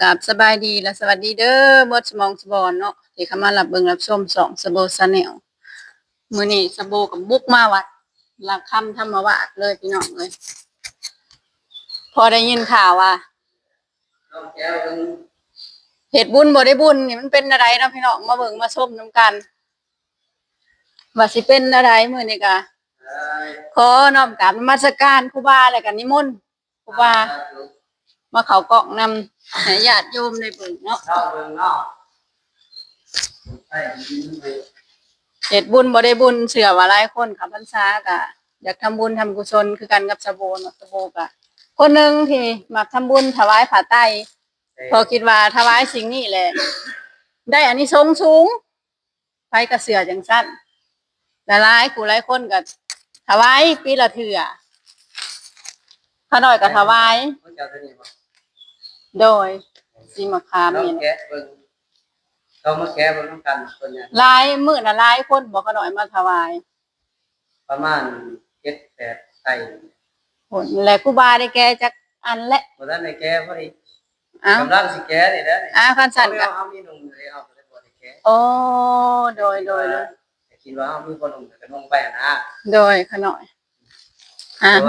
กับสบายดีและสวัสดีเด้อหมดสมองสบอนเนาะที่เข้ามารับเบิ่งรับชมสองสโบชาแนลมื้อนี้สโบกับบุกมาวัดหลักคำธรรมวาสเลยพี่น้องเลยพอได้ยินข่าวว่าเฮ็ดบุญบ่ได้บุญนี่มันเป็นอะไรเนาะพี่น้องมาเบิ่งมาชมนํกันว่าสิเป็นอะไรมื้อนี้ก็ขอน้อมกราบนมัสการครูบาแล้วก็นิมนต์ครูบามาเข้ากล้องนำให้ญาติโยมได้เบิ่งเนาะ เฮ็ดบุญบ่ได้บุญเชื่อว่าหลายคนเข้าพรรษาก็อยากทำบุญทำกุศลคือกันกับสะโบเนาะสะโบก็คนหนึงที่มักทำบุญถวายผ้าไตรพอคิดว่าถวายสิ่งนี้แหละได้อานิสงส์สูงไผก็เชื่อจังซั่นหลายๆผู้หลายคนก็ถวายปีละเทื่อข้าน้อยก็ถวายโดยสิมะขามนี่ เขามาแก้บนน้ำกันคนเนี่ยหลายมื้อน่ะหลายคนบ่ข้าน้อยมาถวายประมาณ7-8ไก่ผลและครูบาได้แก่จักอันและบ่ทันได้แก้พอดีกำลังสิแก้นี่แหละนี่คันสั่นก็เฮามีนุ่งเลยเฮาก็ได้บ่ได้แก้โอ้โดยคิดว่าเฮามีคนนุ่งก็นุ่งไปนะโดยขะน้อย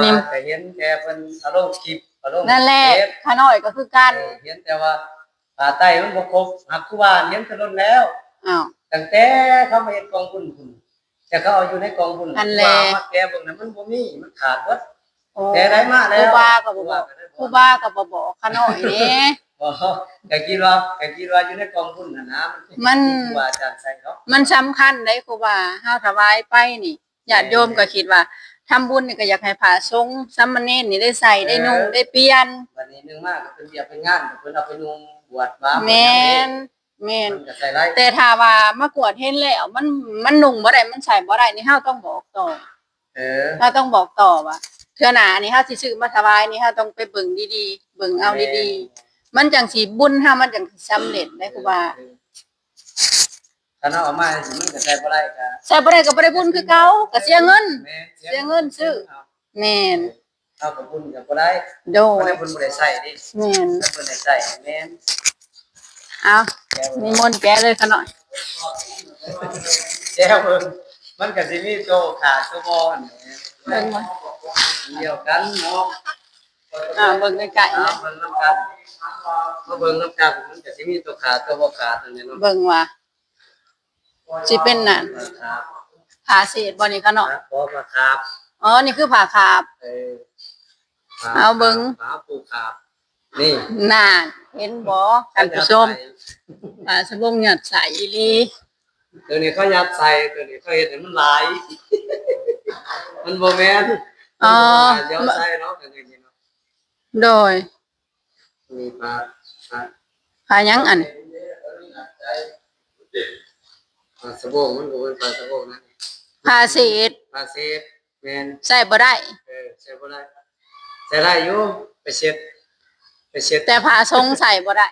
นี่ก็เห็นแกเพิ่นอารมณ์คลิปอารมณ์นั่นแหละขะน้อยก็คือกันเห็นแต่ว่าผ้าไตรมันบ่ครบหักครูบาเห็นถนนแล้วอ้าวตั้งแต่เขามาเฮ็ดกองบุญพุ่นแต่เขาเอาอยู่ในกองบุญนั่นแหละมาแก้เบิ่งนั้นมันบ่มีมันขาดเบิดแต่ได้มาแล้วครูบาก็บ่บอกครูบาก็บ่บอกขะน้อยเด้บ่ก็คิดว่าอยู่ในกองบุญน่ะนะมันครูบาอาจารย์ใส่เนาะมันสำคัญเด้ครูบาเฮาถวายไปนี่ญาติโยมก็คิดว่าทำบุญนี่ก็อยากให้พระสงฆ์สามเณรนี่ได้ใส่ได้นุ่งได้เปลี่ยนบัดนี้นึงมากก็เพิ่นเรียกไปงานเพิ่นเอาไปนุ่งบวชมาแม่นแต่ถ้าว่ามากวดเห็นแล้วมันนุ่งบ่ได้มันใส่บ่ได้นี่เฮาต้องบอกต่อเราต้องบอกต่อว่าเทื่อหน้านี่เฮาสิซื้อมาถวายนี่เฮาต้องไปเบิ่งดีๆเบิ่งเอาดีๆมันจังสิบุญเฮามันจังสิสำเร็จได้ครูบาถ้าเอาออกมาสิมันก็ใส่บ่ได้ก็ใส่บ่ได้ก็บ่ได้บุญคือเก่าก็เสียเงินซื้อแม่นเอากับบุญก็บ่ได้โดยบุญบ่ได้ใส่ดิแม่นบ่ได้ใส่แม่นเอานิมนต์แกเลยขะหน่อยแก้วมันก็สิมีโตขาดโตบ่นี่เบิ่งมาเดียวกันเนาะเบิ่งใกล้ๆนะเบิ่งนำกันมาเบิ่งนำกันมันก็สิมีโตขาดโตบ่ขาดนั่นเนาะเบิ่งว่าสิเป็นนั่นผ้าเศษบ่นี่ขะหน่อยบ่มาครับอ๋อนี่คือผ้าคาบเอาเบิ่งผ้าปูขาบนี่น่าเห็นบ่ท่านผู้ชมสบงหยัดใส่อีหลีตัวนี้เขายัดใส่ตัวนี้เขาเฮ็ดให้มันหลายมันบ่แม่นเดี๋ยวใส่เนาะจังซี่เนาะโดยมีผ้าหยังอันสบงมันก็เป็นผ้าสบงนะผ้าเศษแม่นใส่บ่ได้ใส่บ่ได้ใส่ได้อยู่ไปเช็ดแต่ผ้าทรงใส่บ่ได้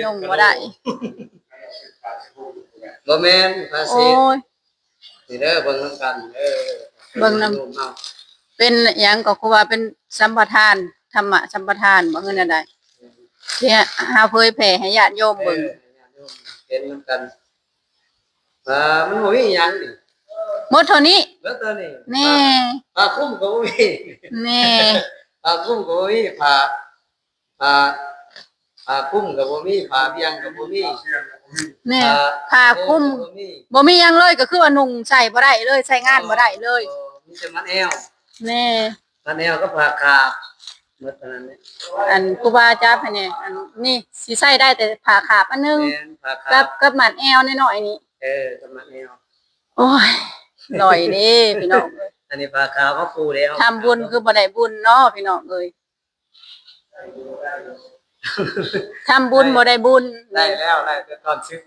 นุ่งบ่ได้บ่แม่นผ้าเศษนี่เด้อเบิ่งนำกันเบิ่งนำเป็นหยังก็คือว่าเป็นสัมปทานธรรมะสัมปทานบ่คือแนวใดที่เฮาเผยแผ่ให้ญาติโยมเบิ่งเห็นนำกันมันบ่มีหยังนี่หมดเท่านี้เบิดเท่านี้แน่ผ้าคลุมก็บ่มีแน่ผ้าคลุมก็บ่มีผ้าคลุมก็บ่มีผ้าเบี่ยงก็บ่มีแน่ผ้าคลุมบ่มีหยังเลยก็คือว่านุ่งใส่บ่ได้เลยใช้งานบ่ได้เลยมีแต่มัดแอวแน่มัดแอวก็ผ้าคาบหมดเท่านั้นนี่อันครูบาอาจารย์นี่อันนี่สิใส่ได้แต่ผ้าคาบอันนึงกับมัดแอวน้อยๆนี่กับมัดแอวโอ้ยหน่อยเด้พี่น้องอันนี้ผ้าขาวเขาปูแล้วทำบุญคือบ่ได้บุญเนาะพี่น้องเอ้ยทำบุญบ่ได้บุญได้แล้วได้แต่ตอนซื้อ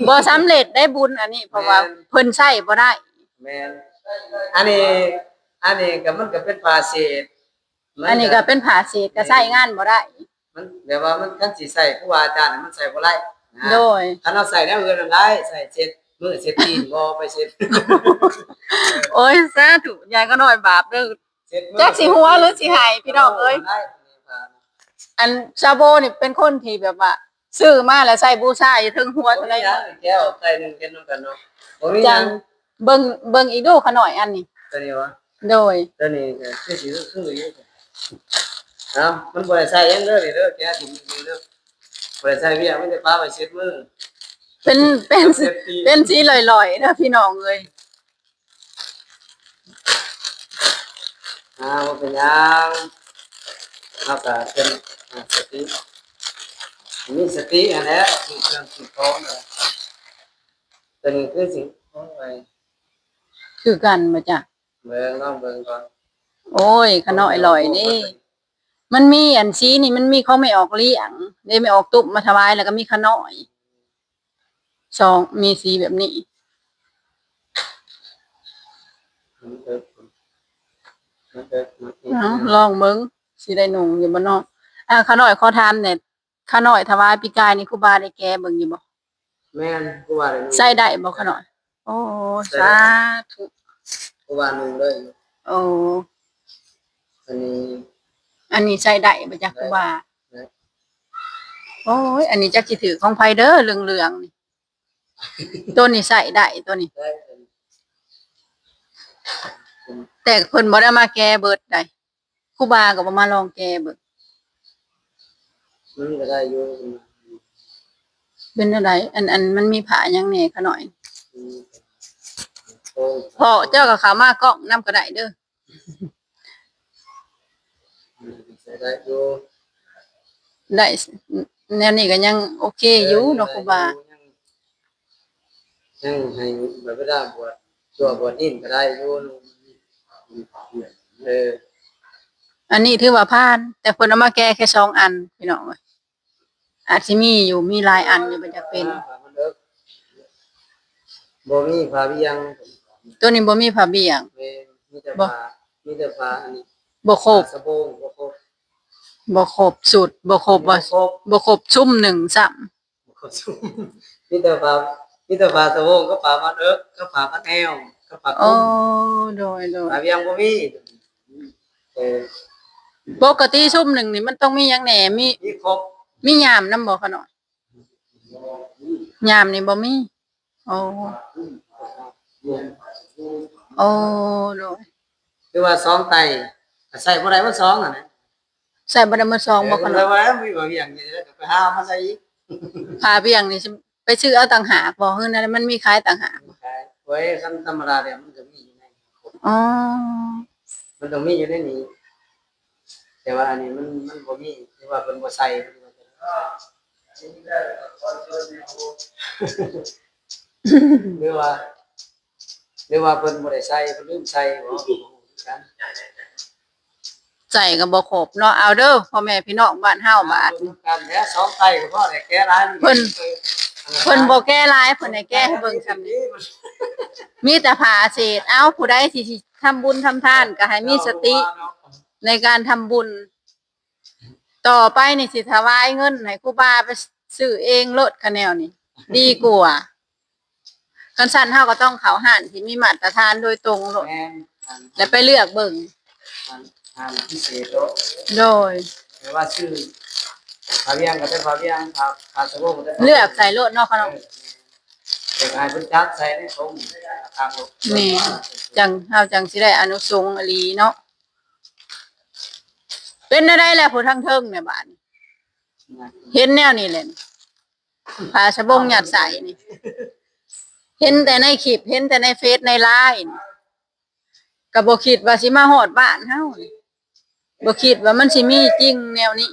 บ่สำเร็จได้บุญอันนี้เพราะว่าเพิ่นใช้บ่ได้แม่นอันนี้ก็มันก็เป็นผ้าเศษอันนี้ก็เป็นผ้าเศษก็ใช้งานบ่ได้มันแบบว่ามันคันสิใช้ครูบาอาจารย์มันใส่บ่ได้โดยคันเอาใส่แนวอื่นได้ใส่เช็ดมือเช็ดตีนบ่ไปเช็ดโอ้ยสาธุยายก็น้อยบาปเด้อจักสิหัวหรือสิหายพี่น้องเอ้ย อันซาโบนี่เป็นคนที่แบบว่าซื้อมาแล้วใส่บูชาอยู่ถึงหัว บ่ เท่า มี ไร หยังแก้วใส่หนึงกันนำกันเนาะบ่มีห จั ยัง ง เบิ่งอีกดูขะหน่อยอันนี้ ตัวนี้วะ โดย ตัวนี้ก็คือสิคืออยู่เอ้ามันบ่ได้ใส่หยังเด้อนี่เด้อแกะถุงนี่เด้อบ่ได้ใส่เวียมันจะปาไว้เช็ดมือ เป็นเป็นสีลอยๆนะพี่น้องเอ้ย บ่เป็นหยังเฮาก็เป็นสติมีสติอันนี้คือเครื่องคิดของเด้อตัวนี้คือสิเอาไว้ คือกันบ่จ้ะ เบิ่งลองเบิ่งก่อน โอ้ยขะหน่อยลอยนี่มันมีอันสีนี่มันมีเขาไม่ออกเลี้ยงได้ไม่ออกตุบมาถวายแล้วก็มีขะหน่อยสองมีสีแบบนี้ เอาลองเบิ่งสิได้นุ่งอยู่บ่เนาะขะหน่อยขอถามเนี่ยขะหน่อยถวายปีกายนี่ครูบาได้แก้เบิ่งอยู่บ่ แม่นกูว่าได้ ใส่ได้บ่ขะหน่อยโอ้สาธุ กูว่านุ่งเลย โอ้ อันนี้ อันนี้ใส่ได้บ่จ้ะครูบา ได้ โอ้ยอันนี้จักสิถือของไผเด้อเหลืองๆนี่ตัวนี้ใส่ได้ตัวนี้ ได้ แต่เพิ่นบ่ได้มาแก้เบิดได้ครูบาก็บ่มาลองแก้เบิด มันก็ได้อยู่ เป็นอะไรอันมันมีผ้าหยังแหน่ขะหน่อย โอ้ พ่อเจ้าก็เข้ามากล้องนํก็ได้เด้อ ได้อยู่ ได้แนวนี้ก็ยังโอเคอยู่เนาะครูบา ยังให้แบบไม่ได้บวชชั่วบวชนิ่มก็ได้อยู่เออ อันนี้ถือว่าผ่าน แต่เพิ่นเอามาแก้แค่2อันพี่น้องเอ้ยอาจสิมีอยู่มีหลายอันอยู่บ่จักเป็น บ่มีพาเวียง ตัวนี้บ่มีผ้าเบี่ยง มีแต่พามีแต่พาอันนี้ บ่ครบ สะโพกบ่ครบ บ่ครบสุดบ่ครบว่า ครบ บ่ครบซุ่มหนึ่งซ้ำ บ่ครบซุ่มมีแต่พามีแต่พาสะโพกก็พามันก็พามันแอวก็พา โอ้ คุ้ม โดย พาเวียงบ่มีเออ ปกติซุ่มหนึ่งนี่มันต้องมีหยังแหน่มี มีครบ มียามนำบ่ขะหน่อยยามนี่บ่มีโอ้โอ้โดย คือว่าสองไตใส่บ่ได้มันสองอ่ะนะ ใส่บ่ได้มื้อสองบ่ขะหน่อย ว่ามีบ่เวียงนี่แล้วก็ไปหามาใส่อีก ผ้าเบี่ยงนี่สิไปซื้อเอาต่างหากบ่คือนั่นมันมีขายต่างหาก ไว้คันธรรมดาเนี่ยมันก็มีอยู่ใน อ๋อ มันต้องมีอยู่ในนี้แต่ว่าอันนี้มันบ่มีหรือว่าเพิ่นบ่ใส่หรือว่าหรือว่าเพิ่นบ่ได้ใส่เพิ่นลืมใส่บ่กัน ใส่ก็บ่ครบเนาะเอาเด้อพ่อแม่พี่น้องบ้านเฮาบาด กันแค่สองไตก็พอได้แก้ร้าน เพิ่นบ่แก้ลายเพิ่นให้แก้ให้เบิ่งซำนี้มีแต่ผ้าเศษเอ้าผู้ใดสิทำบุญทำทานก็ให้มีสติในการทำบุญ ต่อไปนี่สิถวายเงินให้ครูบาไปซื้อเองโลดคะแนวนี่ดีกว่าคันซั่นเฮาก็ต้องเข้าห้านที่มีมาตรฐานโดยตรงโลด แม่น แล้วไปเลือกเบิ่ง อันพิเศษโต โดย แต่ว่าชื่อพาเวียงก็ได้พาเวียงพาสะโพกก็ได้ เลือกใส่โลดเนาะค่ะน้อง เด็กอายเพิ่นจัดใส่ในทงทางรถ นี่จังเฮาจังสิได้อนุสงส์อหลีเนาะเป็นได้แหละผู้ทั้งเทิงเนี่ยบาดนี้เห็นแนวนี้แหละผ้าสบงหยัดใส่นี่ เห็นแต่ในคลิปเห็นแต่ในเฟซในไลน์นี่ก็บ่คิดว่าสิมาฮอดบ้านเฮานี่บ่คิดว่ามันสิมีจริงแนวนี้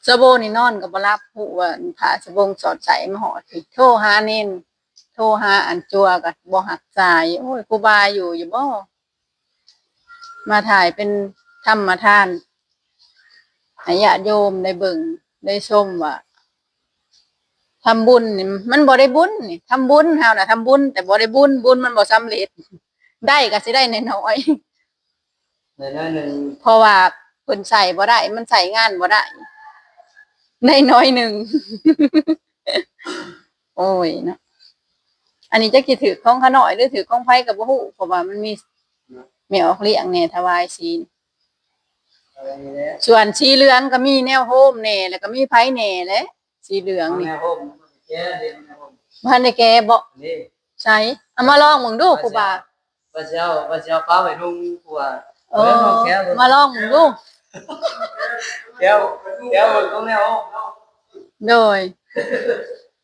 สะโบนี่นอนก็บ่รับฮู้ว่าผ้าสบงสอดใส่มาฮอดสิโทรหาเน้นโทรหาอันจัวก็บ่รับสายโอ้ยครูบาอยู่บ่มาถ่ายเป็นธรรมทานให้ญาติโยมได้เบิ่งได้ชมว่าทำบุญนี่มันบ่ได้บุญนี่ทำบุญเฮาน่ะทำบุญแต่บ่ได้บุญบุญมันบ่สำเร็จได้ก็สิได้น้อย ในนั้นหนึ่ง ๆเพราะว่าเพิ่นใส่บ่ได้มันใส่งานบ่ได้ได้น้อยหนึง โอ้ยเนาะอันนี้จักสิถือของขาน้อยหรือถือของไผก็บ่ฮู้เพราะว่ามัน ไม่ออกเลี้ยงแน่ถวายศีล อะไรนี่แหละ ส่วนสีเหลืองก็มีแนวโฮมแน่แล้วก็มีไผแน่แหละสีเหลืองนี่ แม่ผมแกเด็กแม่ผม บ่ทันได้แก่บ่ นี่ ใช่เอามาลองมึงดูครูบา ว่าจะเอาป้าไปนุ่งกว่า เออมาลองมึงดู แก้วมันต้องแนว โดย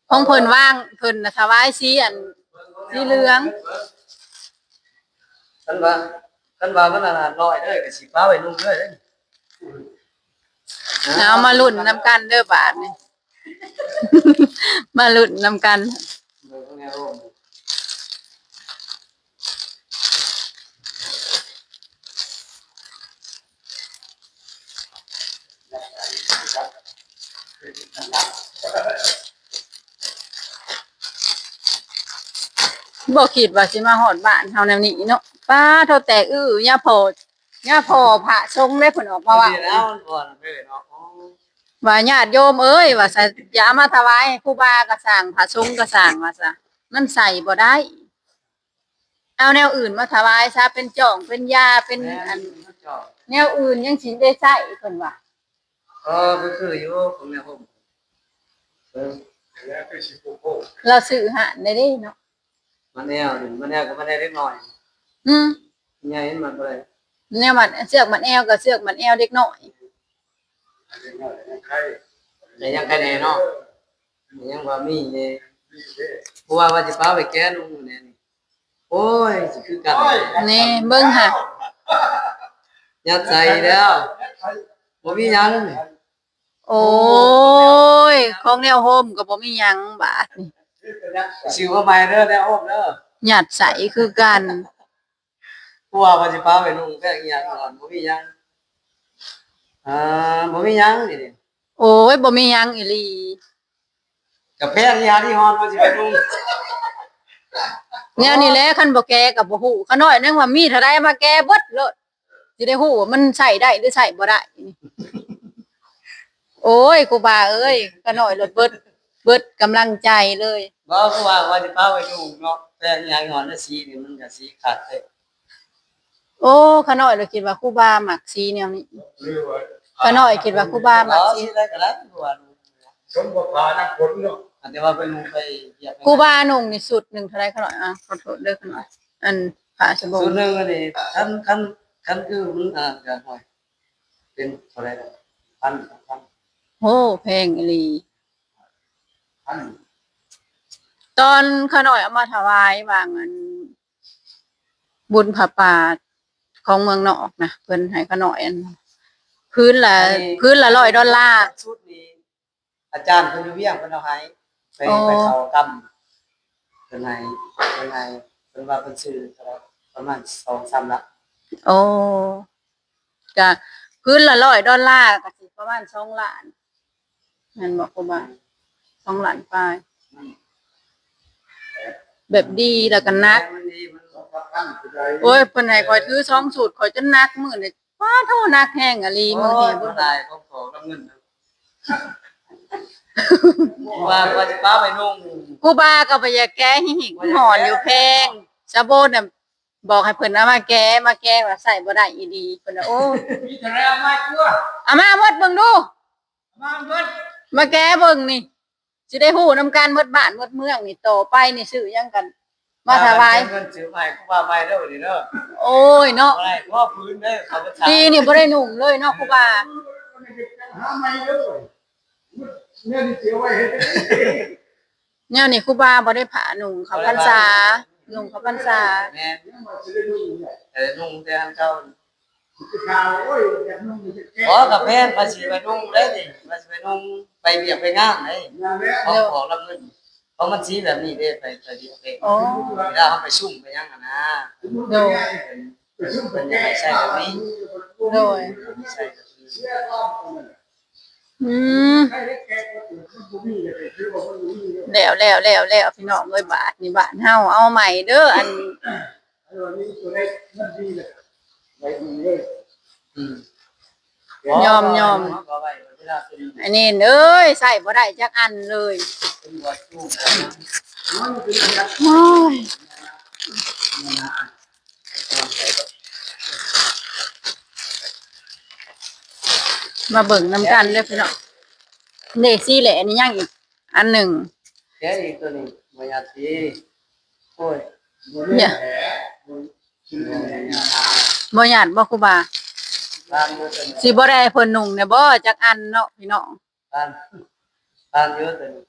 ของเพิ่นว่างเพิ่นน่ะถวายสีอันสีเหลือง กันว่ามันน่ะน้อยเด้อก็สิป้าไปนุ่งเด้อ เอามาลุ้นนำกันเด้อบาดนี่ มาลุ้นนำกัน บ่คิดว่าสิมาฮอดบ้านเฮาแนวนี้เนาะป้าเท่าแตกย่าพ่อพระสงฆ์ได้เพิ่นออกมาว่า แล้วก่อนเด้อเนาะ ว่าญาติโยมเอ้ยว่าซะอย่าเอามาถวายให้ครูบาก็สร้างพระสงฆ์ก็สร้างว่าซะมันใส่บ่ได้ เอาแนวอื่นมาถวายซะเป็นจ่องเป็นยาเป็นอันแนวอื่นยังสิได้ใช้เพิ่นว่า ก็คืออยู่ของแม่ผม เราซื้อหาได้เด้เนาะ มันแนวก็มันได้เล็กน้อย อืม ใหญ่มันบ่ได้ แนวมันเสือกมันแอวก็เสือกมันแอวเด็กน้อย แต่ยังใครแน่เนาะยังว่ามีเนี่ยเพราะว่าสิป้าไปแก้นุ่งเนี่ยนี่โอ้ยสิคือกัน นี่เบิ่งค่ะ ยัดใส่แล้วบ่มีหยัง โอ้ยของแนวโฮมก็บ่มีหยังบาดนี่ ชื่อว่าใหม่เด้อแนวอบเด้อ หยัดใส่คือกัน เพราะว่าสิป้าไปนุ่งแค่อีหยังก่อนบ่มีหยังบ่มีหยังนี่ โอ้ยบ่มีหยังอีหลี กับแพงยาที่ฮอนว่าสิไปนุ่ง แนวนี้แหละคันบ่แก้ก็บ่ฮู้ขาน้อยนึงว่ามีเท่าใดมาแก้เบิดโลดสิได้ฮู้ว่ามันใช้ได้หรือใช้บ่ได้นี่โอ้ยครูบาเอ้ยขาน้อยโลดเบิดกำลังใจเลย บ่เพราะว่าสิป้าไปนุ่งเนาะแพงยาที่ฮอนแล้วสีนี่มันก็สีขาดเด้ โอ้ขาน้อยเราคิดว่าครูบามักสีแนวนี้ขาน้อยคิดว่าครูบามักสี สีได้ก็ได้เพราะว่า ชมบ่พานักผลเนาะ แต่ว่าไปนุ่งไปเหยียบ ครูบานุ่งนี่สุดหนึงเท่าใดขาน้อยขอโทษเด้อขาน้อยอันผ้าสบง ส่วนหนึงอันนี้คันคือมันก็ห่วยเป็นเท่าไหร่ล่ะพัน โอ้แพงอีหลี พัน ตอนขาน้อยเอามาถวายว่างันบุญผาป่าของเมืองนอกนะเพิ่นให้ขาน้อยอันพื้นละ$100 ชุดนี้อาจารย์เพิ่นอยู่เวียงเพิ่นเอาให้ไปเข้ากรรมเพิ่นให้เพิ่นว่าเพิ่นซื้อเท่าไหร่ประมาณ2-3ลัก โอ้ก็พื้นละ$100ก็สิประมาณ2 ล้านแม่นบ่ครูบา2 ล้านปลายแบบดีแล้วก็นัก มันดีมัน ตั้งคือใด โอ้ยเพิ่นให้ข่อยถือ2สูตรข่อยจนนักมื้อนี่ว้าเท่านักแห้งอะลีมื้อ โอ้ นี้ ย บ่ บ่ได้ของรับเงินนะว่าสิป้าไปนุ่ง ครูบาก็ไปอย่าแก้หิกหอนอยู่แพงซะโบน่ะบอกให้เพิ่นเอามาแก้ว่าใส่บ่ได้อีดีเพิ่นน่ะโอ้ มีเท่าไรเอามาตัว เอามาหมดเบิ่งดู มาเบิด มาแก้เบิ่งนี่สิได้ฮู้นำกันหมดบ้านหมดเมืองนี่ต่อไปนี่ซื้อหยังกัน มาถวาย เงินซื้อใหม่กูว่าใหม่เด้อบัดนี้เด้อ โอ้ยเนาะ บ่ได้เพราะพื้นเด้อเขาบ่ทา ดีนี่บ่ได้นุ่งเลยเนาะครูบา หาไม่เด้อเนี่ยนี่เสียไว้เฮ็ด แนวนี้ครูบาบ่ได้ผ้านุ่งเขาพรรษานุ่งเขาพรรษา แม่น มาสิได้ดูเนี่ย แต่นุ่งแต่อันเก่า สิข่าวโอ้ยอยากนุ่งจะแก้ อ๋อกับแพนภาษีไปนุ่งได้ดิภาษีไปนุ่งไปเบียกไปงานได้ งานแล้ว ของรับเงินเพราะมันสีแบบนี้เด้ไปเดียวเอง โอ้ เวลาเขาไปซุ่มไปยังนะ โดย เป็นยังไงใช่แบบนี้ โดย ใช่แบบนี้ อืมแล้วพี่น้องเอ้ยบาทนี่บ้านเฮาเอาใหม่เด้ออัน อืม ยอม ก็ไว้เวลาเป็น อันนี้เอ้ยใส่บ่ได้จักอันเลย เป็นวัดตู้ โอ้ย มาเบิ่งน้ำกันเด้อพี่น้องเด็กซี่แหละนี่ยังอีกอันหนึ่ง แกะอีกตัวนี้บ่อยากสิโอ้ย เนี่ย กินบ่ได้ บ่หยาดบ่ครูบา ทานอยู่ตัวนี้ สิบ่ได้ให้เพิ่นนุ่งเนี่ยบ่จักอันเนาะพี่น้อง ทานทานอยู่ตัวนี้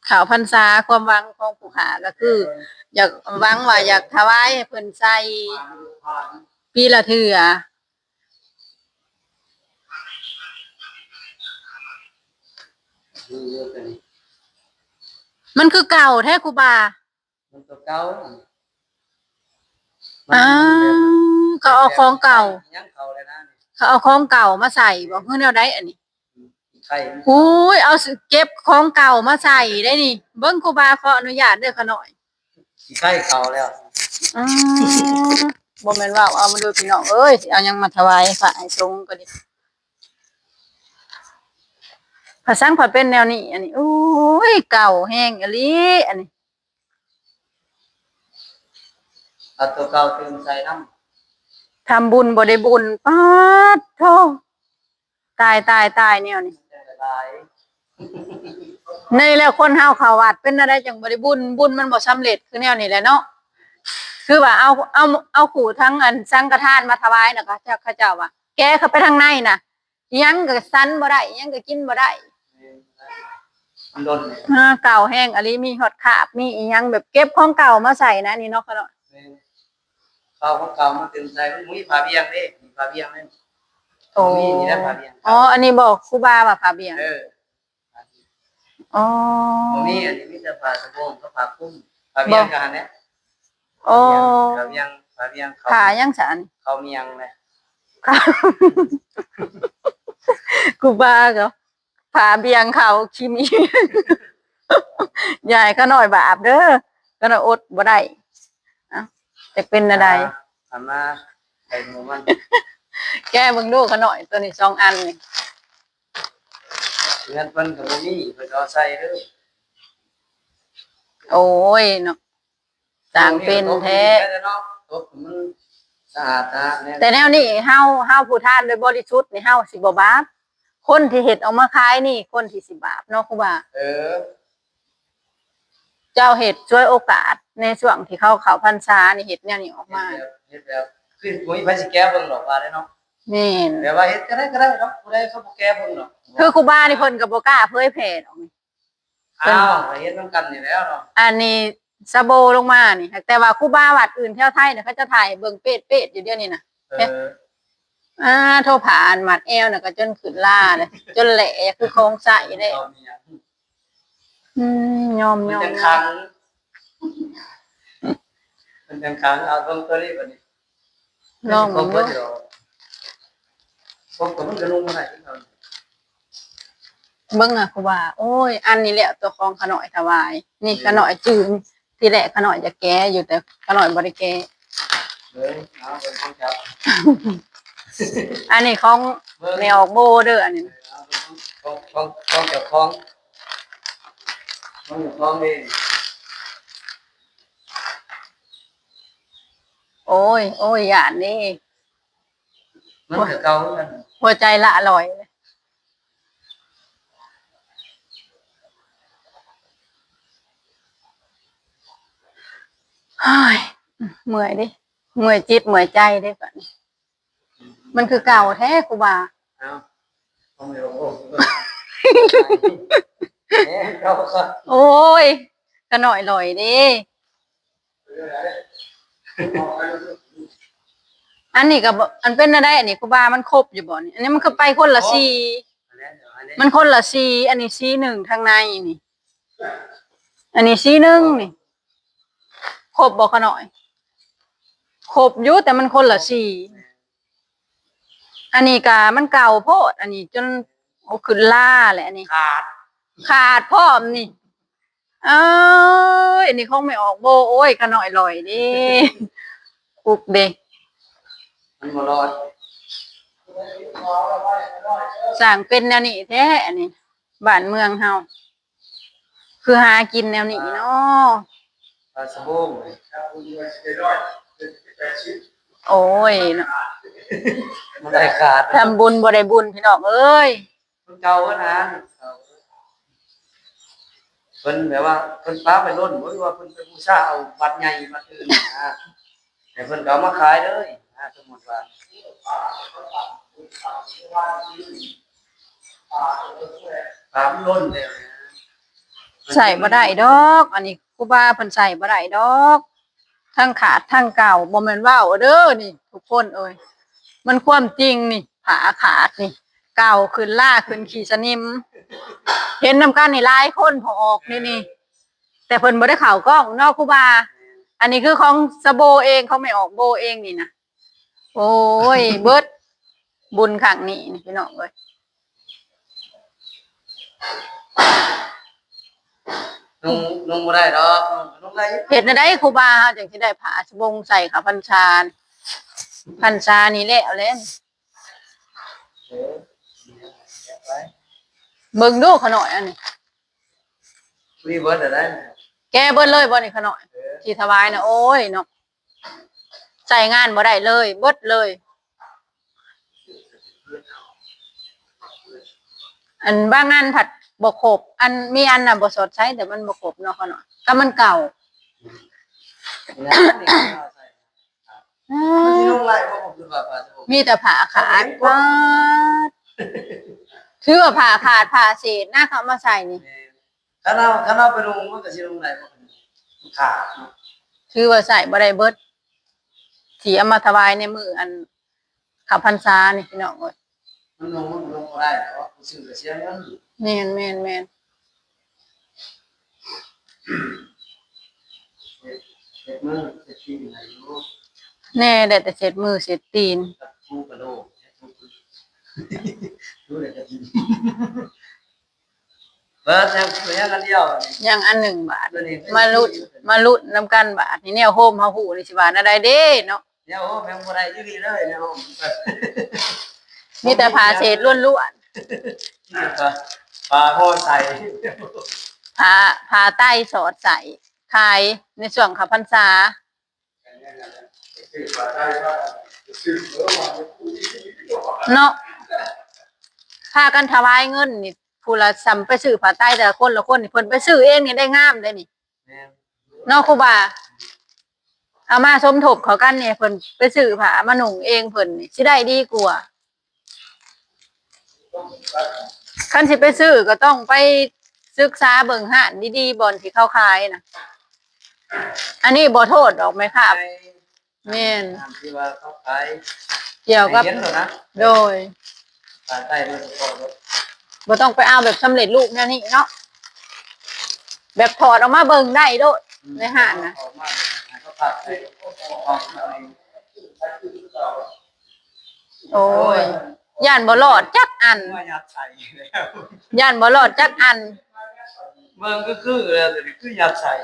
ข่าวพรรษาความหวังของผู้ขาก็คือ อยากหวังว่าอยากถวายให้เพิ่นใส่ปีละเทื่อ อยู่ตัวนี้ มันคือเก่าแท้ครูบา มันตัวเก่า อ้าวเขาเอาของเก่า ยังเก่าเลยนะนี่ เขาเอาของเก่ามาใส่บ่เพิ่นเอาได้อันนี้ ไข่ อุ้ยเอาเก็บของเก่ามาใส่ได้นี่เบิ่งครูบาขออนุญาตเด้อขะหน่อย สิไข่เก่าแล้ว อืมบ่แม่นว่าเอามาดูพี่น้องเอ้ยสิเอาหยังมาถวายพระให้สงฆ์ก็ดิพระสังฆ์พระเป็นแนวนี้อันนี้อุ้ยเก่าแฮงอีหลีอันนี้ เอาตัวเก่าเติมใส่น้ำ ทำบุญบ่ได้บุญป๊าดโธตายแนวนี้ จะละลาย ในแล้วคนเฮาเข้าวัดเป็นอะไรจังบ่ได้บุญมันบ่สำเร็จคือแนวนี้แหละเนาะคือว่าเอาขู่ทั้งอันสังฆทานมาถวายน่ะค่ะข้าเจ้าว่าแกเข้าไปทางในน่ะอิหยังก็สันบ่ได้อิหยังก็กินบ่ได้ มันโดน เก่าแห้งอะลิมีฮอดคราบมีอีหยังแบบเก็บของเก่ามาใส่นะนี่เนาะค่ะเนาะ เขาของเก่ามาเติมใส่มันมีผ้าเบียงเด้มีผ้าเบียงนั่น โอ้ มีนี่นะผ้าเบียง อ๋ออันนี้บอกครูบาว่าผาเบียง อ๋อ บ่มีอันนี้มีแต่ผ้าสบงกับผ้าคลุมผ้าเบียงกันเนี่ย โอ้ ผ้าเบียงเขา ผายังฉัน เขาเมียงเลย ค่ะครูบาก็ผาเบียงเขาคิมีใหญ่ก็หน่อยบาปเด้อก็น่ะอดบ่ได้อ่ะจะเป็นอะไร ทำมาใส่หมูมัน แก้เบิ่งดูกันหน่อยตัวนี้2อันนี่ เงินเพิ่นก็บ่มีเพิ่นเอาใส่เด้อ โอ้ยเนาะต่างเป็นแท้ ตบมันสะอาดนะเนี่ย แต่แนวนี้เฮาผู้ทานโดยบริสุทธิ์นี่เฮาสิบ่บาปคนที่เฮ็ดเอามาขายนี่คนที่สิบาปเนาะครูบา เออ เจ้าเฮ็ดช่วยโอกาสในช่วงที่เข้าพรรษานี่เฮ็ดแนวนี้ออกมา เฮ็ดแบบคือบ่มีไผสิแก้เบิ่งหรอกว่าได้เนาะ แม่น แต่ว่าเฮ็ดก็ได้เนาะผู้ใดเขาบ่แก้เบิ่งหรอก คือครูบานี่เพิ่นก็บ่กล้าเผยแพร่ดอกนี่ อ้าวเฮ็ดนำกันนี่แล้วเนาะ อันนี้สะโบลงมานี่แต่ว่าครูบาวัดอื่นแถวไทยน่ะเขาจะถ่ายเบิ่งเป็ดอยู่เดี๋ยวนี้น่ะ เออ โทรผ่านมัดแอวน่ะก็จนขึ้นล่าเลยจนแหละคือโครงใส่ได้ เอามีหยัง ยอม มันจังคังมันจังคังเอาตรงตัวนี้บัดนี้ ลอง ผ มึ ม ง ก็ ดู เดี๋ยวผมก็มันก็ลงมาได้ที่เขา เบิ่งอ่ะครูบาโอ้ยอันนี้แหละตัวของขน่อยถวายนี่ขน่อยจืนที่แรกขน่อยจะแก้อยู่แต่ขน่อยบ่ได้แก้ เลยเอาเป็นของจับ อันนี้ของแนวโบเด้ออันนี้ ของเจ้าของเอง โอ้ยย่านนี่ มันก็เก่ากัน หัวใจละลอยเลยเฮ้ยเมื่อยดิเมื่อยจิตเมื่อยใจเด้อบัดนี้มันคือเก่าแท้ครูบา เอาของเดี๋ยวโอ้เนี่ยเขาก็ โอ้ยขน่อยลอยเดิอันนี้ก็บ่อันเป็นอะไรอันนี้ครูบามันครบอยู่บ่นี่อันนี้มันคือไปคนละสี มันคนละสีอันนี้สีหนึ่งทางในนี่ อันนี้สีหนึ่งนี่ครบบ่ขน่อยครบอยู่แต่มันคนละสีอันนี้ก็มันเก่าโพดอันนี้จนโอ้ขึ้นล่าแหละอันนี้ ขาดพร้อมนี่เอ้ยอันนี้คงไม่ออกโบโอ้ยขน่อยลอยดิปุกเด็ก มันบ่รอด สั่งเป็นแนวนี้แท้อันนี้บ้านเมืองเฮาคือหากินแนวนี้เนาะ ปลาสะบู่ โอ้ยเนาะ มันได้ขาด ทำบุญบ่ได้บุญพี่น้องเอ้ย คนเก่านะเพิ่นแบบว่าเพิ่นป้าไปล้นบ่ว่าเพิ่นไปบูชาเอาวัดใหญ่วัดอื่นนะแต่เพิ่นก็เอามาขายเลยนะสมมุติว่าปามล้นแล้วนะ ใส่บ่ได้ดอก อันนี้ครูบาเพิ่นใส่บ่ได้ดอก ทั้งขาดทั้งเก่าบ่แม่นว่าวเด้อนี่ทุกคนเอ้ยมันความจริงนี่ผาขาดนี่เก่าขึ้นล่าขึ้นขี่สนิม เห็นนำกันนี่หลายคนพอออกนี่แต่เพิ่นบ่ได้เข้ากล้องเนาะครูบา อันนี้คือของสะโบเองเขาไม่ออกโบเองนี่นะโอ้ยเบิดบุญขังนี่นี่พี่น้องเอ้ย นุ่งบ่ได้ดอกนุ่งได้ เฮ็ดได้ครูบาเฮาจังสิได้ผ้าสบงใส่ค่ะพันชาพันชานี่แหละเอาเล่นเบิ่งดูเขาหน่อยอันนี้ มีเบิดได้ แกเบิดเลยบ่นี่เขาหน่อยที่ถวายนะโอ้ยเนาะใส่งานบ่ได้เลยเบิดเลย อันบางงานผัดบ่ครบอันมีอันน่ะบ่สดใช้แต่มันบ่ครบเนาะเขาหน่อยก็มันเก่า มีแต่ผ่าขาดปาดถือว่าผ่าขาดผ่าเศษหน้าเขามาใส่นี่ ถ้าเราไปลงมันก็สิลงได้บ่ขาด ถือว่าใส่บ่ได้เบิดที่เอามาถวายในมืออันขับพรรษานี่พี่น้องเอ้ย มันลงบ่ได้เพราะผู้ซื้อก็เสียเงิน แม่น เฮ็ดมือเฮ็ดที่ไหนอยู่ แน่ได้แต่เศษมือเศษตีน กับผู้กระโดดดูเลยจะเบิดยังกันเดียว ยังอัน1 บาทมาลุดนำกันบาทนี่แนวโฮมเฮาฮู้นี่สิว่าอันใดเด้เนาะ เดี๋ยวแม่งบ่ได้อยู่ดีเลยเนาะ มีแต่ผ่าเศษล้วน ปลาห่อใส่ ๆผ่าใต้สอดใส่ขายในช่วงขับพรรษาเนาะพากันถวายเงินนี่ผู้ละซ้ำไปซื้อผ้าใต้แต่ละคนละคนนี่เพิ่นไปซื้อเองนี่ได้งามได้นี่เนาะครูบาเอามาสมทบเขากันเนี่ยเพิ่นไปซื้อผ้ามานุ่งเองเพิ่นนี่สิได้ดีกว่าคันสิไปซื้อก็ต้องไปศึกษาเบิ่งห้านดีๆบ่อนที่เขาขายน่ะอันนี้บ่โทษดอกไหมครับแม่น ที่ว่าเขาขาย เกี่ยวกับ เห็นแล้วนะ โดย ปลาใต้มันก็ บ่ต้องไปเอาแบบสำเร็จรูปแนวนี้เนาะแบบถอดออกมาเบิ่งได้โดดในห้านนะ ออกมาเขาผัดใส่ออกมา โอ้ยย่านบ่รอดจักอัน ว่ายัดใส่แล้ว ย่านบ่รอดจักอัน เมืองก็คือแล้วแต่คือยัดใส่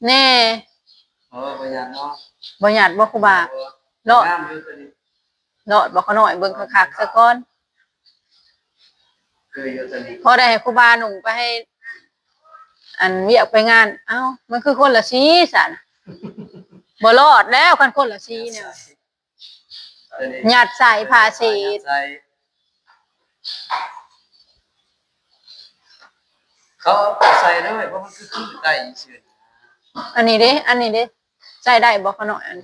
แน่ บ่ยัดเนาะ บ่หยาดบ่ครูบา รอดน้ำอยู่ตัวนี้ รอดบ่เขาน้อยเบิ่งคักๆซะก่อน คืออยู่ตัวนี้ พอได้ให้ครูบาหนุ่งไปให้ อันเวียกไปงานเอ้ามันคือคนละสีซั่นบ่รอดแล้วคันคนละสีเนี่ยหยาดใส่ผ้าเศษ เขาใส่ด้วยเพราะมันคือไก่เฉย อันนี้เด้ใส่ได้บ่เขาน้อยอัน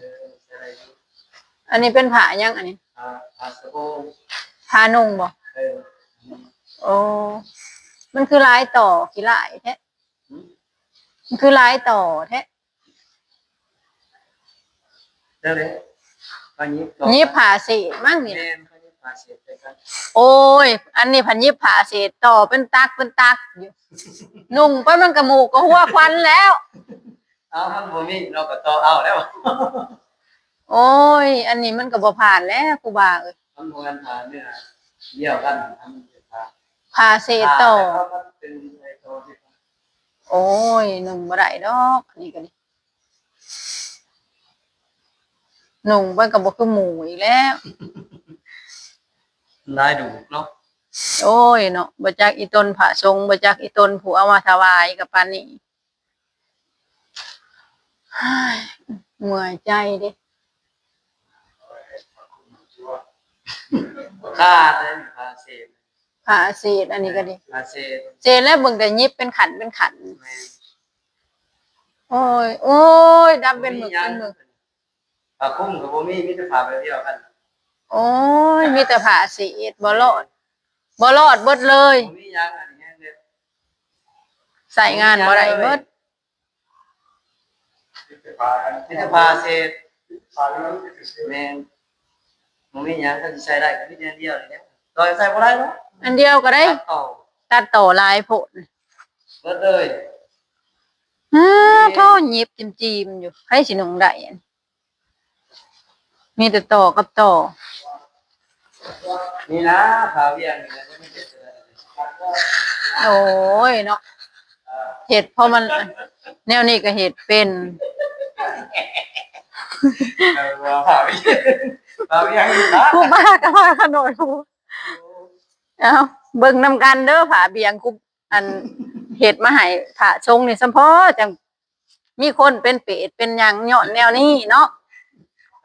อันนี้เป็นผ้ายังอันนี้ อาสโบ ผ้านุ่งบ่โอ้มันคือลายต่อกี่ลายแท้มันคือลายต่อแท้ เด้อเลยอันนี้ ยิบผ้าเศษมั่งนี่ แม่ นะ นเขาจะปลาเสียไปกัน โอ้ย อันนี้พันยิบผ้าเศษต่อเป็นตักอยู่นุ่งไปมันกระหมูกก็หัวควันแล้ว เอามันบ่มีเราก็ต่อเอาแล้ว โอ้ย อันนี้มันก็บ่ผ่านแล้วครูบาเอ้ย มันบ่กันผ่านเนี่ยเดี่ยวกันทำเป็นผ่า ผ้าเศษต่อ เป็นไอ้ตัวที่ โอ้ยนุ่งบ่ได้ดอกอันนี้ก็ดินุ่งไปก็บ่คือหมูอีกแล้ว ลายดูเนาะ โอ้ยเนาะบ่จักอีต้นผาทรงบ่จักอีต้นผู้เอามาถวายกับปานนี้เฮ้ยเมื่อยใจเด้ ค่าเลยค่าเศษ ผ่าเศษอันนี้ก็ดี ค่าเศษ เศษแล้วเบิ่งแต่ยิบเป็นขันเป็นขัน แม่ โอ้ยโอ้ยดำเป็นหมึกเป็นหมึก ผ้าคลุ้มกับบ่มีแต่ผ้าแบบเดียวกัน โอ้ยมีแต่ผ่าเศษบ่รอดบ่รอดเบิดเลย บ่มีหยังอันนี้เนี่ย ใส่งานบ่ได้เบิด มีแต่ผ้าเศษ ผ่านแล้วก็เสีย แม่นบ่มีหยังก็สิใช้ได้ก็มีแต่อันเดียวนี่แหละต่อยใส่บ่ได้เนาะ อันเดียวก็ได้ ตัดต่อตัดต่อลายโพด เบิดเลย ท่อยิบจิ้มๆอยู่ให้สิหนงได้อันมีแต่ต่อกับต่อ นี่นะผ้าเวียงนี่นะจะไม่เจ็บเลย โอ้ยเนาะเห็ดเพราะมันแนวนี้ก็เห็ดเป็น ผ้าเวียงผ้าเวียงนี่นะ ผู้บ้าก็ว่าขนมผู้เอาเบิ่งนำกันเด้อผาเบียงกูอันเห็ดมาให้ผาชงนี่สัมพอจังมีคนเป็นเป็ดเป็นหยังเหยาะแนวนี้เนาะ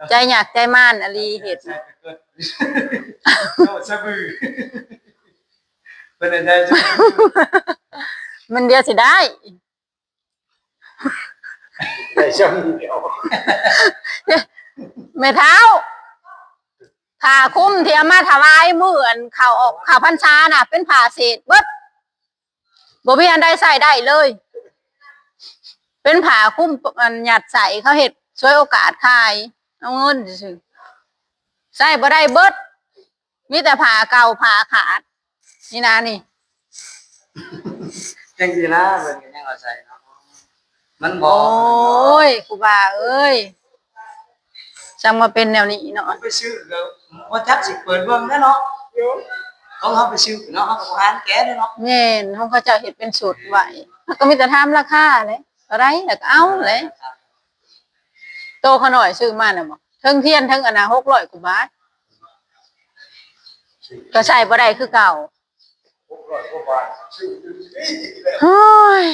ใจอยากใจม่านอลีเห็ด ใช่เกิดโนสะบือเป็นอะไรจะ มันเดียวสิได้ แต่ช่างเดียว แม่เท้าผ่าคุ้มที่เอามาถวายมื้ออันข่าวออกข่าวพรรษาน่ะ เป็นผ่าเศษเบิดบ่มีอันใดใส่ได้เลย เป็นผ่าคุ้มอันหยัดใส่เขาเฮ็ดช่วยโอกาสขายเอาเงินซื่อๆใส่บ่ได้เบิดมีแต่ผ่าเก่าผ่าขาดนี่นะนี่ จังสินะเพิ่นก็ยังเอาใส่เนาะมันบ่ โอ้ยครูบาเอ้ยจังมาเป็นแนวนี้เนาะ ไปซื้อก็บ่จักสิเปิดเบิ่งแน่เนาะของเฮาไปซื้อเนาะเฮาก็บ่หานแกเด้เนาะ แม่นของเขาเจ้าเฮ็ดเป็นสูตรไว้เขาก็มีแต่ถามราคาเลยอะไรแล้วก็เอาเลยโตเขาหน่อยซื้อมาน่ะบ่เทิงเทียนเทิงอันน่ะ600กว่าบาทก็ใช้บ่ได้คือเก่า 600 กว่าบาทชื่อนี่เลย โอ้ย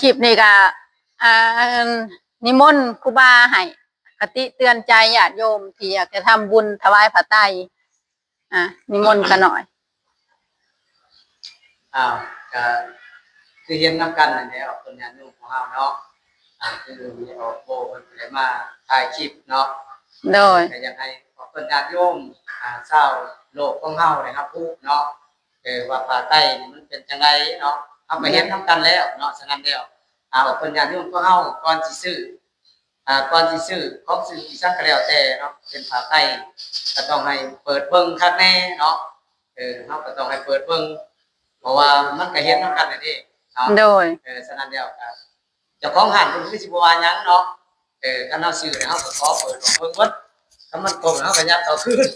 คลิปนี้ก็นิมนต์ครูบาให้คติเตือนใจญาติโยมที่อยากจะทำบุญถวายผ้าไตรนิมนต์กันหน่อย อ้าวก็คือเห็นนํกันนั่นแหละเพิ่นญาติโยมของเฮาเนาะคือมีออกโบเพิ่นก็ได้มาถ่ายคลิปเนาะ โดย ก็อยากให้เพิ่นญาติโยมชาวโลกของเฮาได้รับรู้เนาะว่าผ้าไตรนี่มันเป็นจังไดเนาะเฮาก็เห็นนํกันแล้วเนาะฉะนั้นแล้วว่าเพิ่นญาติโยมของเฮาก่อนสิซื้อของซื้อที่ซักก็แล้วแต่เนาะเป็นผ้าไตรก็ต้องให้เปิดเบิ่งคักแน่เนาะเฮาก็ต้องให้เปิดเบิ่งเพราะว่ามันก็เห็นนํกันนั่นเด้เนาะ โดย ฉะนั้นแล้วก็เจ้าของห้างเพิ่นคือสิบ่ว่าหยังเนาะคันเฮาซื้อเนี่ยเฮาก็ขอเปิดเบิ่งเบิดถ้ามันตรงเฮาก็ยัดเอาคืน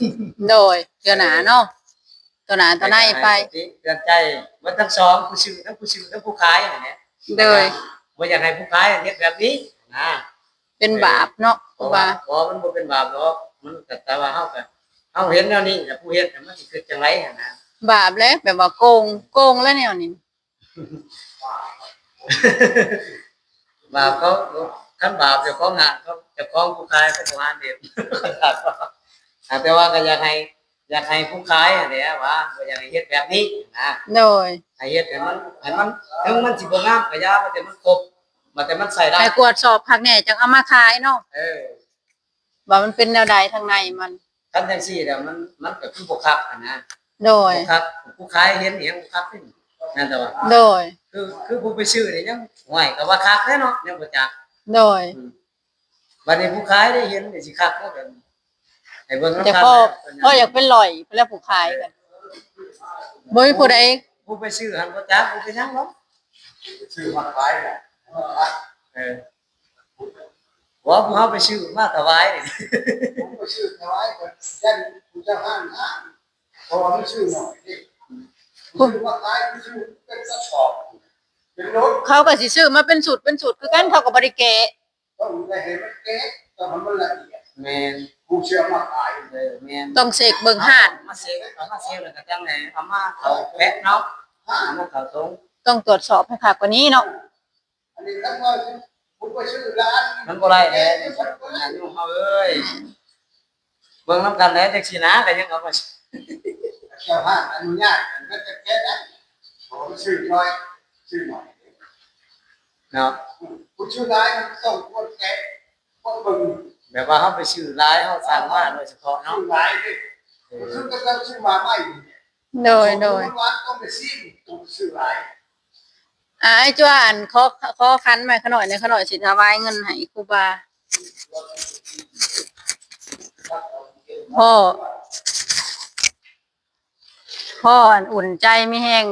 โดยเตือนหนาเนาะตัวหนาตัวในไป เตือนใจว่าทั้งสองผู้ซื้อทั้งผู้ขายนั่นแหละ โดย บ่อยากให้ผู้ขายเฮ็ดแบบนี้นะ เป็นบาปเนาะครูบา บ่มันบ่เป็นบาปหรอกมันก็แต่ว่าเฮาเห็นแนวนี้แล้วผู้เฮ็ดมันสิคือจังไดหั่นนะ บาปแล้วแบบว่าโกงแล้วแนวนี้ บาปเขาคันบาปเจ้าของงานเขาเจ้าของผู้ขายเขาบ่หานเด็ด แต่ว่าก็อยากให้ผู้ขายอันเนี้ยว่าบ่อยากให้เฮ็ดแบบนี้นะ โดย ให้เฮ็ดให้มันถึงมันสิบ่งามก็อย่าว่าแต่มันครบว่าแต่มันใส่ได้ ให้กวดสอบผักแหน่จังเอามาขายเนาะ ว่ามันเป็นแนวใดทางในมัน คันจังซี่แล้วมันก็คือบ่คักนะ โดย บ่คักผู้ขายเห็นอีหยังบ่คักนี่นั่นแต่ว่า โดย คือผู้ไปซื้อนี่ยังห่วยก็ว่าคักแท้เนาะยังบ่จัก โดย บัดนี้ผู้ขายได้เห็นนี่สิคักเนาะแบบให้เบิ่ง แต่พ่ออยากเป็นลอยเพื่อผู้ขายกันบ่มีผู้ใด ผู้ไปซื้อหันบ่จักผู้ไปยังเนาะ ชื่อมาขายเนี่ย ว่าผู้เฮาไปซื้อมาถวายนี่ ผมก็ชื่อถวายกับยันผู้เจ้าห้างนะเพราะว่ามันชื่อหน่อยนี่ชื่อมาขายชื่อเป็นกระสอบเป็นรถ เขาก็สิซื้อมาเป็นสูตรคือกันเขาก็บ่ได้แกะ ต้องได้เห็นมันเก๊กต้องมันละเอียด แม่น ผู้เชื่อมาขาย แม่น ต้องเสกเบิ่งหาด มาเซฟเอามาเซฟแล้วก็จังได๋เอามาเข้าแพ็คเนาะเอามาเข้าตรง ต้องตรวจสอบให้ค่ะกว่านี้เนาะ อันนี้ทั้งว่าผู้ คุณไปชื่อร้าน มันบ่ได้เด้คนงานยุ่งเฮาเอ้ยเบิ่งนำกันแหละจังซี่นะก็ยังเอามา เจ้าห้างอนุญาตมันจะแก้ได้ผมชื่อน้อยชื่อหน่อย เนาะ คุณชื่อร้ายมันต้องคนแก่คนบึง แบบว่าเฮาไปซื้อหลายเฮาสั่งมาโดยเฉพาะ ชื่ เนาะ อร้ายดิคุณก็ต้องชื่อมาไม่ โดย วัดต้องไปซิ่งถูกชื่อร้าย ไอ้จวนขอคันใหม่ขน่อยในขน่อยสิถวายเงินให้ครูบาพ่ออุ่นใจไม่แห้ง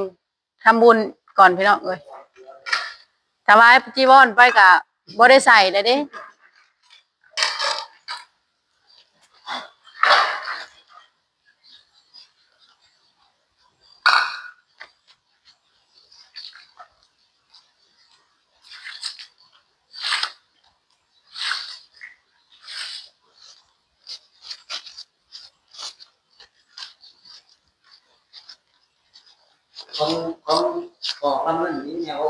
ทำบุญก่อนพี่น้องเอ้ยถวายจีวรไปกะบ่ได้ใส่เลยเด้ของบอกลำนั้นนี้เนี่ยโอ้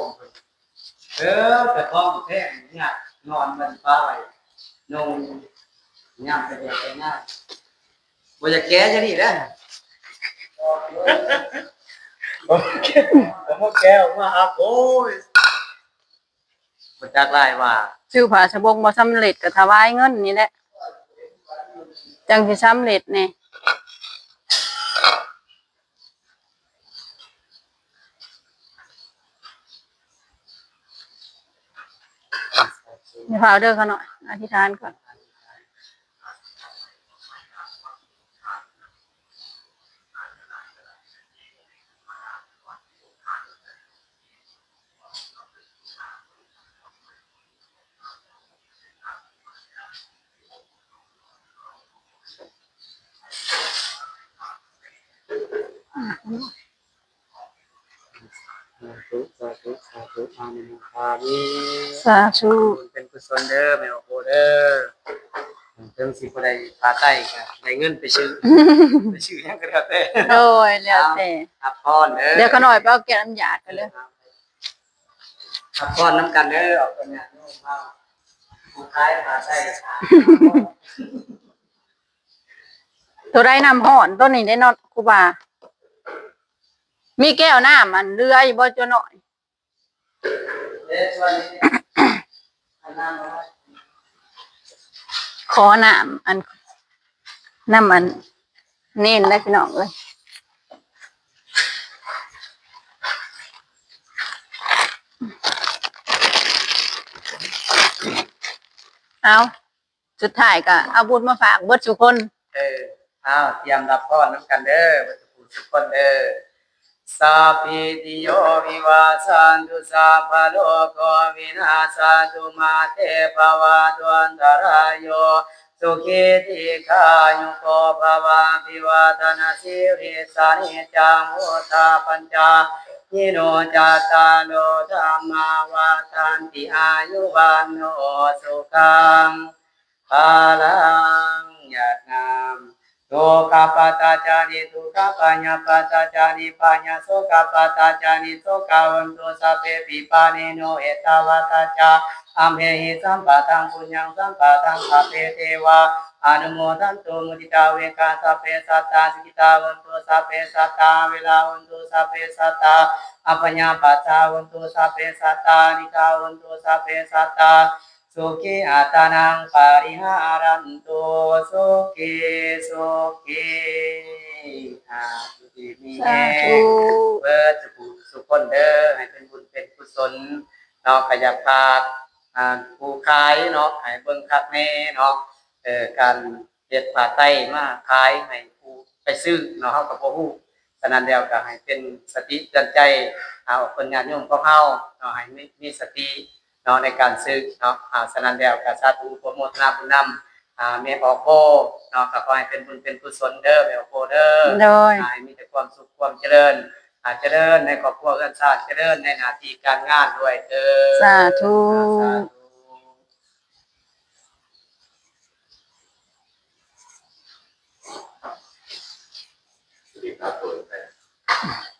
แต่ของแท้เนี่ยนอนมันป้ายนงย่ำไปเด็กไปง่ายบ่อยากแก้จะนี่แหละผมแก้ออกมาครับโอ้ยบ่จักหลายว่า ซื้อผ้าสบงบ่สำเร็จก็ถวายเงินนี่แหละจังสิสำเร็จแน่เดี๋ยวพาเด้อเขาหน่อยอธิษฐานก่อนอามิอามี สาธุ เป็นกุศลเด้อแม่โอเด้อถึงสิบ่ได้พาไต้ก็ได้เงินไปซื้อไปซื้อหยังก็แล้วแต่ โดยแล้วแต่ ครับพรเด้อ เดี๋ยวเขาหน่อยไปเอาแก้วน้ำยากันเลย ครับพรน้ำกันเด้อออกกันเนี่ยโน้มเฮาผู้ขายพาไต้ ตัวได้น้ำห่อนตัวนี้ได้นอนครูบา มีแก้วน้ำมันเรืออยู่บ่ตัวหน่อย เด้อส่วนนี้อันนั้นเอาไว้ ขอน้ำน้ำเน้นได้พี่น้องเอ้ยเอาสุดท้ายก็เอาบุญมาฝากเบิดทุกคน เอาเตรียมรับพรน้ำกันเด้อบ่ทุกคนเด้อสัพพิติโยวิวาสันตุสัพพะโลกวินาศตุมาเตภวัตวันตรายโยสุขิติขายุโกภวะภิวาทนาสิริสานิจังมุทาปัญจายิโนจัตตาโลธรรมาวาทันติอายุวันโนสุขังภาลังญาตินามโตกาปตาจานิทุกปัญญาปตาจานิปัญญาโสกาปตาจานิโสกาวันตุสัพเพปิปานิโนเอตาวตาจาอัมเหหิสัมปะทังปุญญังสัมปะทังสัพเพเทวาอนุโมทันตุมุทิตาเวกาสัพเพสัตตาสิกิตาวันตุสัพเพสัตตาเวลาวันตุสัพเพสัตตาอัปปญญาปัสสาวันตุสัพเพสัตตานิกาวันตุสัพเพสัตตาสุขีอัตานังปาริหารันตุสุขีสุขีอาตุติมีแห สาธุ เปิดสุขคนเด้อให้เป็นบุญเป็นกุศลเนาะขยับพาผู้ขายเนาะให้เบิ่งคักแน่เนาะการเฮ็ดผ้าไตรมาขายให้ผู้ไปซื้อเนาะเฮาก็บ่ฮู้ฉะนั้นแล้วก็ให้เป็นสติเตือนใจเอาคนญาติโยมของเฮาเนาะให้มีสติเนาะในการซื้อเนาะฉะนั้นแล้วก็สาธุโปรโมทนาบุญนำแม่ออกโพเนาะก็ขอให้เป็นบุญเป็นกุศลเด้อแม่ออกโพเด้อ โดย ให้มีแต่ความสุขความเจริญเจริญในครอบครัวเรือนชาติเจริญในหน้าที่การงานด้วยเด้อ สาธุ สาธุ ครับ